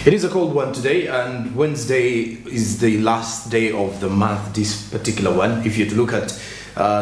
It is a cold one today, and Wednesday is the last day of the month, this particular one. If you look at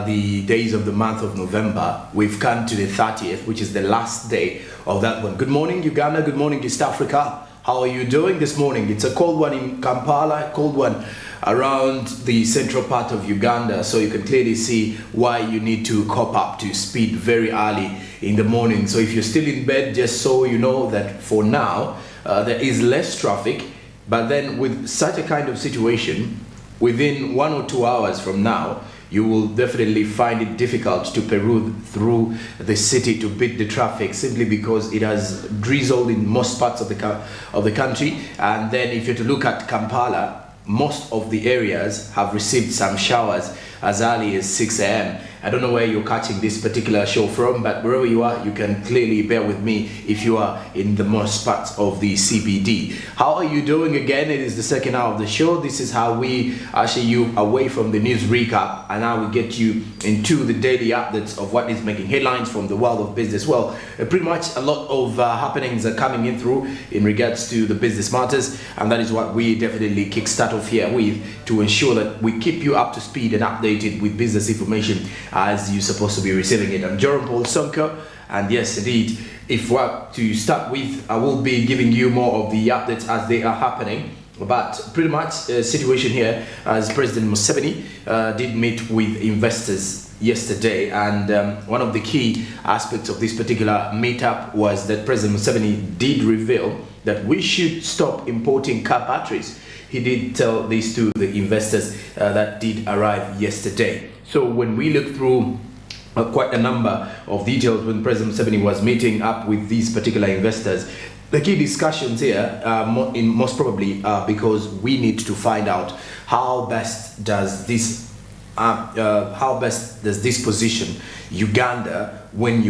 the days of the month of November, we've come to the 30th, which is the last day of that one. Good morning, Uganda. Good morning, East Africa. How are you doing this morning? It's a cold one in Kampala, a cold one around the central part of Uganda, so you can clearly see why you need to cop up to speed very early in the morning. So if you're still in bed, just so you know that for now, there is less traffic, but then with such a kind of situation, within 1 or 2 hours from now, you will definitely find it difficult to peruse through the city to beat the traffic, simply because it has drizzled in most parts of the country. And then if you're to look at Kampala, most of the areas have received some showers as early as 6 a.m. I don't know where you're catching this particular show from, but wherever you are, you can clearly bear with me if you are in the most parts of the CBD. How are you doing again? It is the second hour of the show. This is how we usher you away from the news recap, and now we get you into the daily updates of what is making headlines from the world of business. Well, pretty much a lot of happenings are coming in through in regards to the business matters, and that is what we definitely kickstart off here with, to ensure that we keep you up to speed and updated with business information as you're supposed to be receiving it. I'm Jerome Paul Sonko, and yes, indeed, if we're to start with, I will be giving you more of the updates as they are happening. But pretty much a situation here, as President Museveni did meet with investors yesterday, and one of the key aspects of this particular meetup was that President Museveni did reveal that we should stop importing car batteries. He did tell this to the investors that did arrive yesterday. So when we look through quite a number of details when President Museveni was meeting up with these particular investors, the key discussions here most probably are because we need to find out how best does this position Uganda when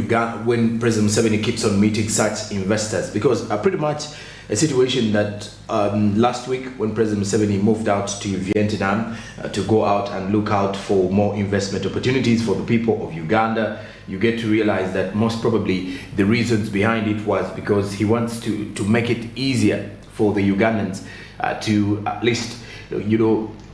President Museveni keeps on meeting such investors, because pretty much a situation that last week when President Museveni moved out to Vietnam to go out and look out for more investment opportunities for the people of Uganda, you get to realize that most probably the reasons behind it was because he wants to make it easier for the Ugandans to at least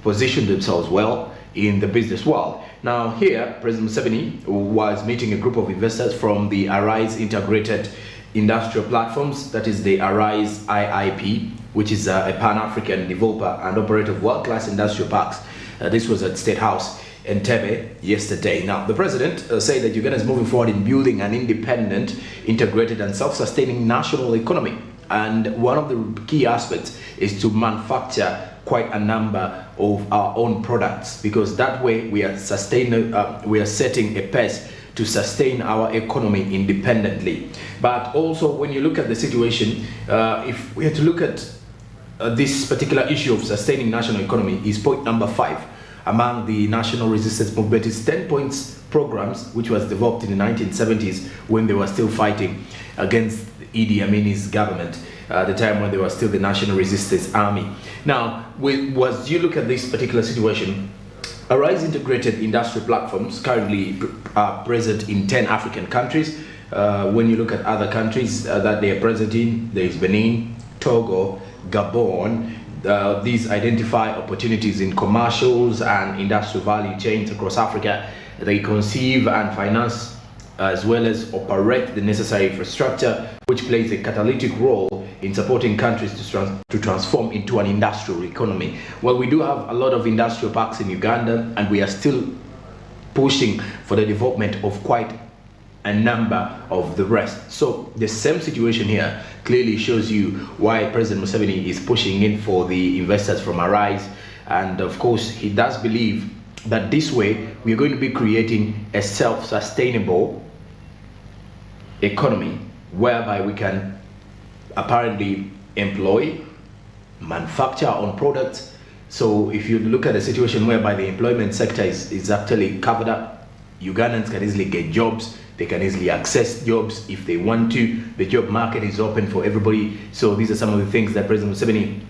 position themselves well in the business world. Now here, President Museveni was meeting a group of investors from the Arise Integrated Industrial Platforms, that is the Arise IIP, which is a Pan-African developer and operator of world-class industrial parks. This was at State House Entebbe yesterday. Now, the president said that Uganda is moving forward in building an independent, integrated and self-sustaining national economy. And one of the key aspects is to manufacture quite a number of our own products, because that way we are setting a pace to sustain our economy independently. But also, when you look at the situation, if we had to look at this particular issue of sustaining national economy, is point number 5 among the National Resistance Movement. It's 10 points programs which was developed in the 1970s when they were still fighting against Idi Amin's government, the time when they were still the National Resistance Army. Now, as you look at this particular situation, Arise Integrated Industrial Platforms currently are present in 10 African countries. When you look at other countries that they are present in, there is Benin, Togo, Gabon. These identify opportunities in commercials and industrial value chains across Africa. They conceive and finance as well as operate the necessary infrastructure, which plays a catalytic role in supporting countries to transform into an industrial economy. Well, we do have a lot of industrial parks in Uganda, and we are still pushing for the development of quite a number of the rest. So the same situation here clearly shows you why President Museveni is pushing in for the investors from Arise. And of course, he does believe that this way we are going to be creating a self-sustainable economy whereby we can apparently employ, manufacture our own products. So if you look at a situation whereby the employment sector is actually covered up, Ugandans can easily get jobs, they can easily access jobs if they want to. The job market is open for everybody. So these are some of the things that President Museveni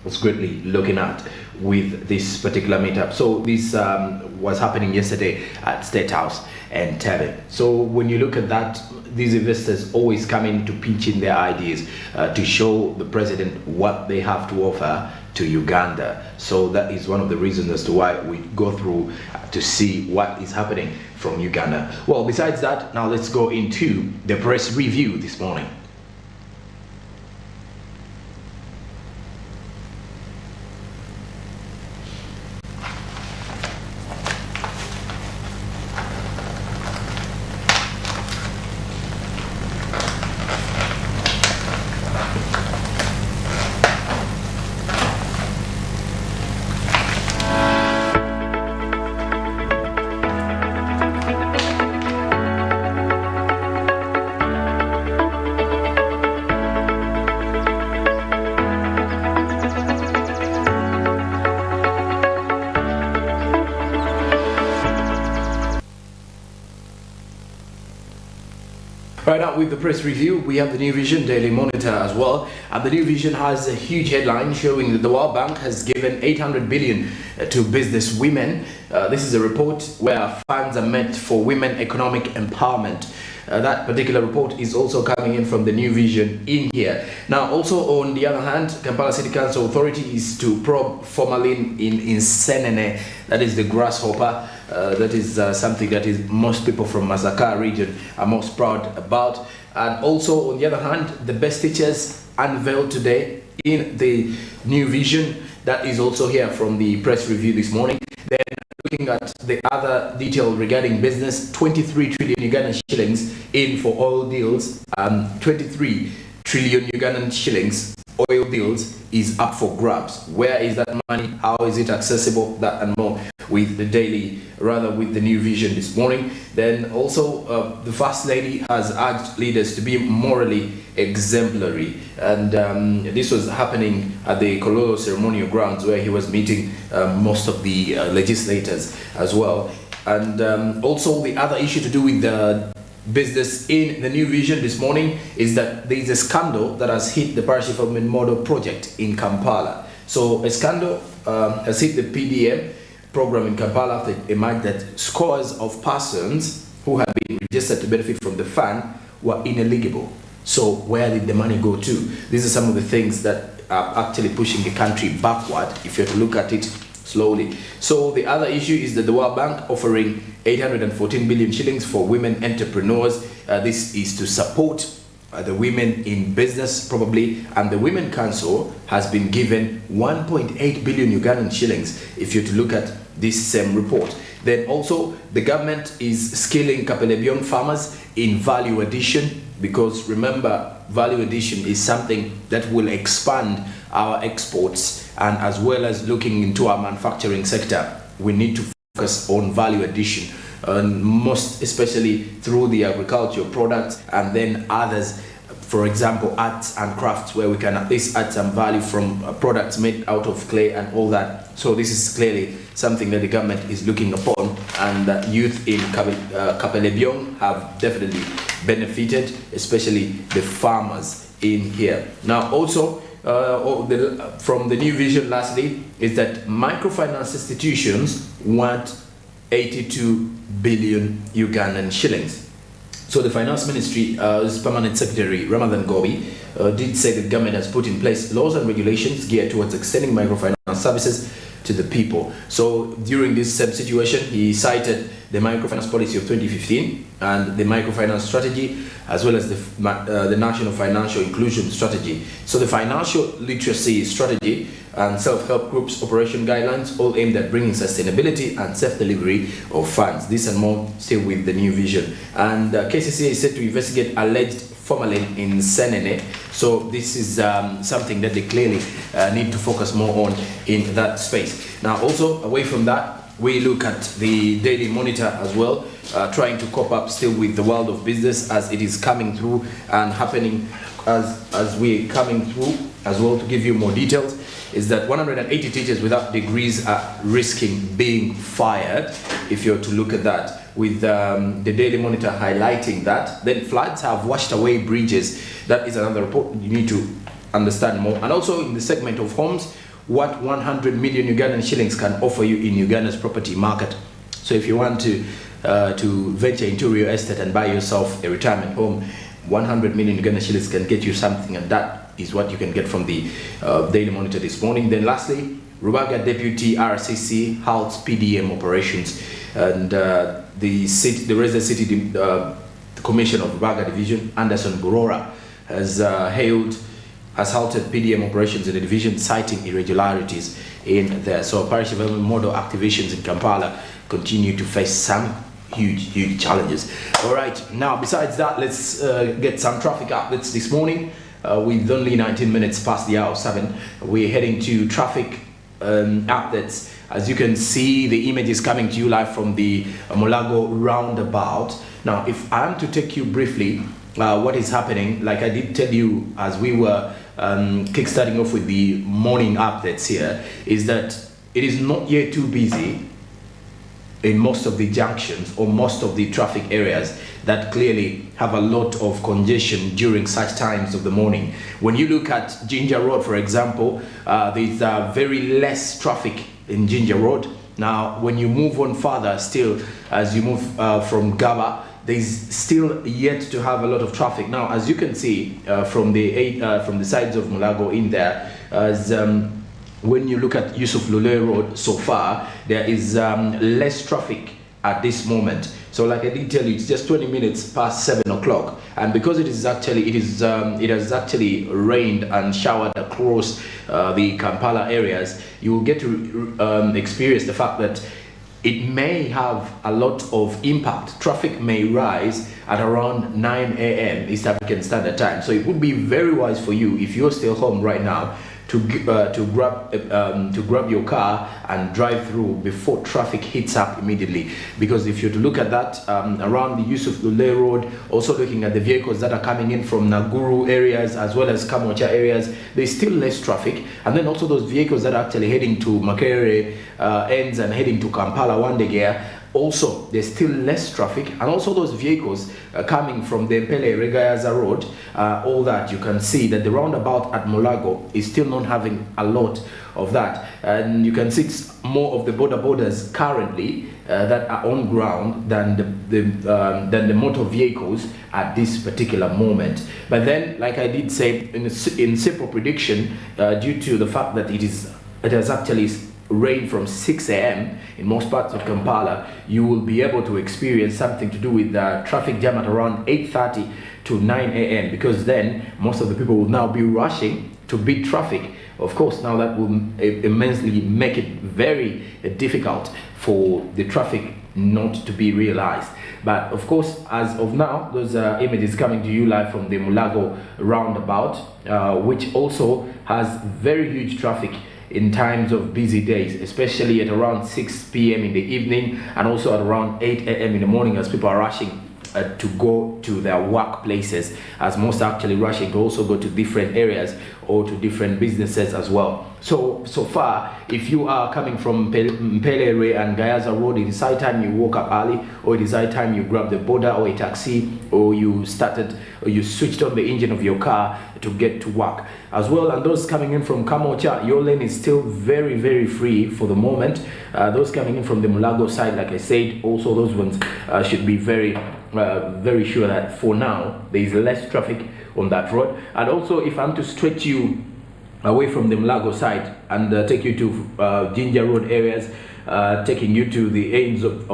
was greatly looking at with this particular meetup. So this was happening yesterday at State House and Tebe. So when you look at that, these investors always come in to pitch in their ideas to show the president what they have to offer to Uganda. So that is one of the reasons as to why we go through to see what is happening from Uganda. Well, besides that, now let's go into the press review this morning. Right now with the press review, we have the New Vision Daily Monitor as well, and the New Vision has a huge headline showing that the World Bank has given 800 billion to business women. This is a report where funds are meant for women economic empowerment. That particular report is also coming in from the New Vision in here. Now also on the other hand, Kampala City Council Authority is to probe formalin in Senene, that is the grasshopper. That is something that is most people from Masaka region are most proud about. And also on the other hand, the best teachers unveiled today in the New Vision. That is also here from the press review this morning. Then looking at the other detail regarding business, 23 trillion Ugandan shillings in for oil deals, 23 trillion Ugandan shillings oil deals is up for grabs. Where is that money? How is it accessible? That and more with the daily, rather with the New Vision this morning. Then also the First Lady has urged leaders to be morally exemplary, and this was happening at the Kololo ceremonial grounds where he was meeting most of the legislators as well. And also the other issue to do with the business in the New Vision this morning is that there is a scandal that has hit the parish development model project in Kampala. So a scandal has hit the PDM program in Kampala after it emerged that scores of persons who had been registered to benefit from the fund were ineligible. So where did the money go to? These are some of the things that are actually pushing the country backward if you have to look at it slowly. So the other issue is that the World Bank offering 814 billion shillings for women entrepreneurs. This is to support the women in business probably, and the Women Council has been given 1.8 billion Ugandan shillings if you're to look at this same report. Then also the government is skilling Kapelebion farmers in value addition, because remember, value addition is something that will expand our exports, and as well as looking into our manufacturing sector, we need to focus on value addition, and most especially through the agricultural products, and then others, for example arts and crafts, where we can at least add some value from products made out of clay and all that. So this is clearly something that the government is looking upon, and that youth in Kapelebion have definitely benefited, especially the farmers in here. Now also from the New Vision lastly is that microfinance institutions want 82 billion Ugandan shillings. So the Finance Ministry's Permanent Secretary Ramadan Gobi did say that the government has put in place laws and regulations geared towards extending microfinance services to the people. So during this same situation, he cited the microfinance policy of 2015 and the microfinance strategy, as well as the national financial inclusion strategy. So the financial literacy strategy and self-help groups operation guidelines, all aimed at bringing sustainability and self-delivery of funds. This and more still with the New Vision. And KCCA is set to investigate alleged formalin in Senene. So this is something that they clearly need to focus more on in that space. Now also away from that, we look at the Daily Monitor as well, trying to cope up still with the world of business as it is coming through and happening as we're coming through as well. To give you more details, is that 180 teachers without degrees are risking being fired, if you're to look at that, with the Daily Monitor highlighting that. Then floods have washed away bridges. That is another report you need to understand more. And also in the segment of homes, what 100 million Ugandan shillings can offer you in Uganda's property market. So if you want to venture into real estate and buy yourself a retirement home, 100 million Ugandan shillings can get you something, and that is what you can get from the Daily Monitor this morning. Then lastly, Rubaga Deputy RCC halts PDM operations, and the Resident City Commissioner of Rubaga Division, Anderson Burora, has halted PDM operations in the division, citing irregularities in there. So parish development model activations in Kampala continue to face some huge challenges. All right, now besides that, let's get some traffic updates this morning. With only 19 minutes past the hour 7, we're heading to traffic updates. As you can see, the image is coming to you live from the Mulago roundabout. Now, if I am to take you briefly what is happening, like I did tell you as we were kickstarting off with the morning updates here, is that it is not yet too busy in most of the junctions or most of the traffic areas that clearly have a lot of congestion during such times of the morning. When you look at Ginger Road, for example, there's very less traffic in Ginger Road. Now, when you move on further, still, as you move from Gaba, there's still yet to have a lot of traffic. Now, as you can see from the sides of Mulago in there, as when you look at Yusuf Lule Road so far, there is less traffic at this moment. So like I did tell you, it's just 20 minutes past 7 o'clock, and because it has actually rained and showered across the Kampala areas, you will get to experience the fact that it may have a lot of impact. Traffic may rise at around 9 a.m. East African Standard Time. So it would be very wise for you, if you're still home right now, to grab your car and drive through before traffic hits up immediately. Because if you're to look at that around the Yusuf Lule Road, also looking at the vehicles that are coming in from Naguru areas as well as Kamocha areas, there's still less traffic. And then also those vehicles that are actually heading to Makerere ends and heading to Kampala Wandegea, also there's still less traffic. And also those vehicles coming from the Mpele Regayaza Road, all that, you can see that the roundabout at Mulago is still not having a lot of that, and you can see it's more of the borders currently that are on ground than the motor vehicles at this particular moment. But then, like I did say, in simple prediction, due to the fact that it has actually rain from 6 a.m. in most parts of Kampala, you will be able to experience something to do with traffic jam at around 8:30 to 9 a.m. because then most of the people will now be rushing to beat traffic. Of course, now that will immensely make it very difficult for the traffic not to be realized. But of course, as of now, those images coming to you live from the Mulago roundabout, which also has very huge traffic in times of busy days, especially at around 6 p.m. in the evening and also at around 8 a.m. in the morning, as people are rushing to go to their workplaces, as most are actually rushing to also go to different areas or to different businesses as well. So far, if you are coming from Mpele and Gayaza Road, it is high time you woke up early, or it is high time you grab the border or a taxi, or you switched on the engine of your car to get to work as well. And those coming in from Kamocha, your lane is still very free for the moment. Those coming in from the Mulago side, like I said, also those ones should be very sure that for now there is less traffic on that road. And also, if I'm to stretch you away from the Mulago side and take you to Ginger Road areas, taking you to the ends of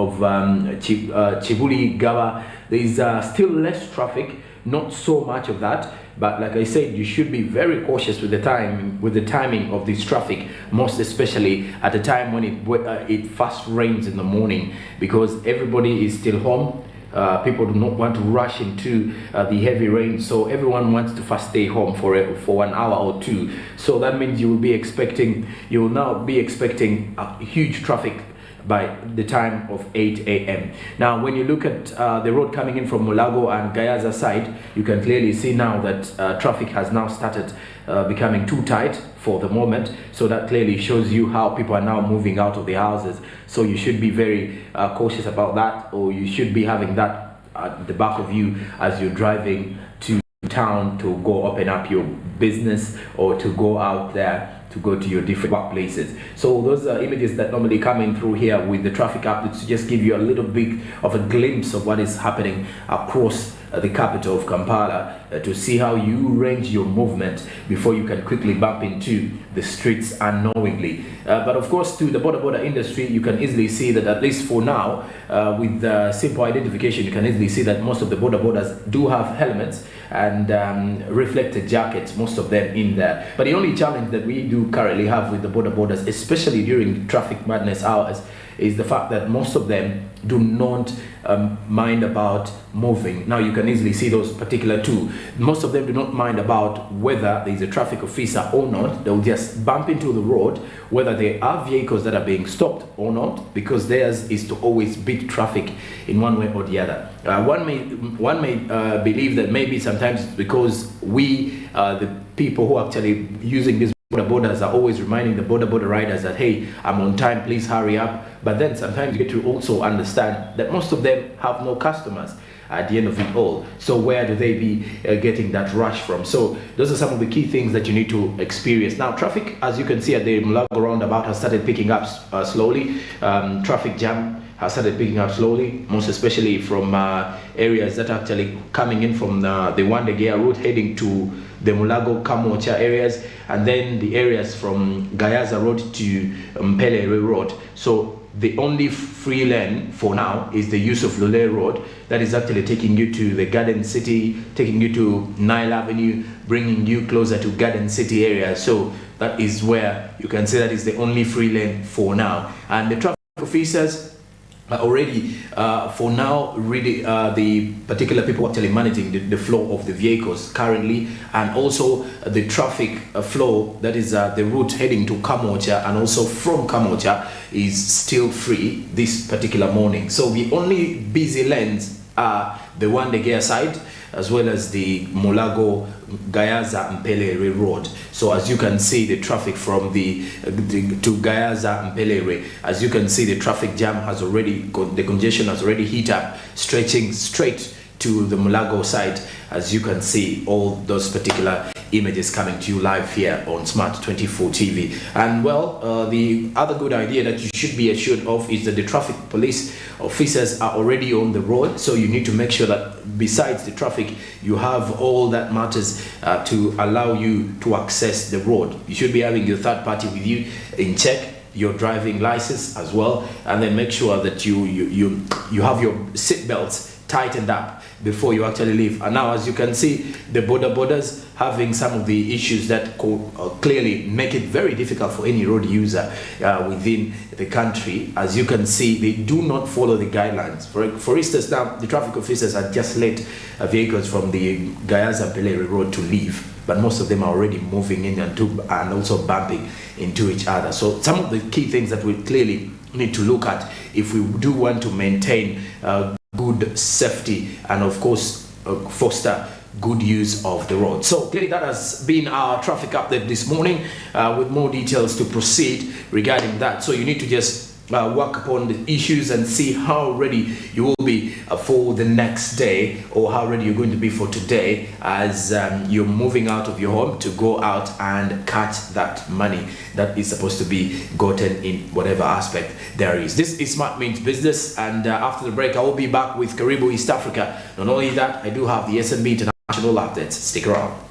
Chibuli, Gaba, there is still less traffic, not so much of that. But like I said, you should be very cautious with the timing of this traffic, most especially at the time when it first rains in the morning, because everybody is still home. People do not want to rush into the heavy rain, so everyone wants to first stay home for 1 hour or two. So that means you will now be expecting a huge traffic by the time of 8 a.m. Now, when you look at the road coming in from Mulago and Gayaza side, you can clearly see now that traffic has now started becoming too tight for the moment. So that clearly shows you how people are now moving out of the houses. So you should be very cautious about that, or you should be having that at the back of you as you're driving to town to go open up your business or to go out there to go to your different workplaces. So those are images that normally come in through here with the traffic updates to just give you a little bit of a glimpse of what is happening across the capital of Kampala, to see how you range your movement before you can quickly bump into the streets unknowingly. But of course, to the border industry, you can easily see that, at least for now, with simple identification, you can easily see that most of the borders do have helmets and reflective jackets, most of them in there. But the only challenge that we do currently have with the borders, especially during traffic madness hours, is the fact that most of them do not mind about moving. Now you can easily see those particular two. Most of them do not mind about whether there is a traffic officer or not. They'll just bump into the road, whether there are vehicles that are being stopped or not, because theirs is to always beat traffic in one way or the other. One may believe that maybe sometimes it's because we, the people who are actually using these borders, are always reminding the border riders that, hey, I'm on time, please hurry up. But then sometimes you get to also understand that most of them have no customers at the end of it all. So where do they be getting that rush from? So those are some of the key things that you need to experience. Now, traffic, as you can see at the Mulago roundabout, has started picking up slowly. Traffic jam has started picking up slowly, most especially from areas that are actually coming in from the Wandegea route heading to the Mulago Kamocha areas, and then the areas from Gayaza Road to Mpele Road. So the only free lane for now is the use of Lule Road, that is actually taking you to the Garden City, taking you to Nile Avenue, bringing you closer to Garden City area. So that is where you can say that is the only free lane for now. And the traffic officers already for now really the particular people actually managing the flow of the vehicles currently, and also the traffic flow, that is the route heading to Kamocha and also from Kamocha, is still free this particular morning. So the only busy lanes are the Wandegea side, as well as the Mulago, Gayaza and Pelere Road. So as you can see, the traffic from the to Gayaza and Pelere, as you can see, the traffic jam has already the congestion has already heat up, stretching straight to the Mulago side. As you can see, all those particular images coming to you live here on Smart 24 TV. And well, the other good idea that you should be assured of is that the traffic police officers are already on the road. So you need to make sure that besides the traffic, you have all that matters to allow you to access the road. You should be having your third party with you in check, your driving license as well, and then make sure that you have your seat belts tightened up before you actually leave. And now, as you can see, the borders having some of the issues that clearly make it very difficult for any road user within the country. As you can see, they do not follow the guidelines. For instance, now the traffic officers have just let vehicles from the Gayaza Pelere Road to leave, but most of them are already moving in and also bumping into each other. So some of the key things that we clearly need to look at if we do want to maintain good safety and of course foster good use of the road. So clearly that has been our traffic update this morning, with more details to proceed regarding that. So you need to just work upon the issues and see how ready you will be for the next day, or how ready you're going to be for today as you're moving out of your home to go out and catch that money that is supposed to be gotten in whatever aspect there is. This is Smart Means Business, and after the break I will be back with Karibu East Africa. Not only that, I do have the SMB International updates. Stick around.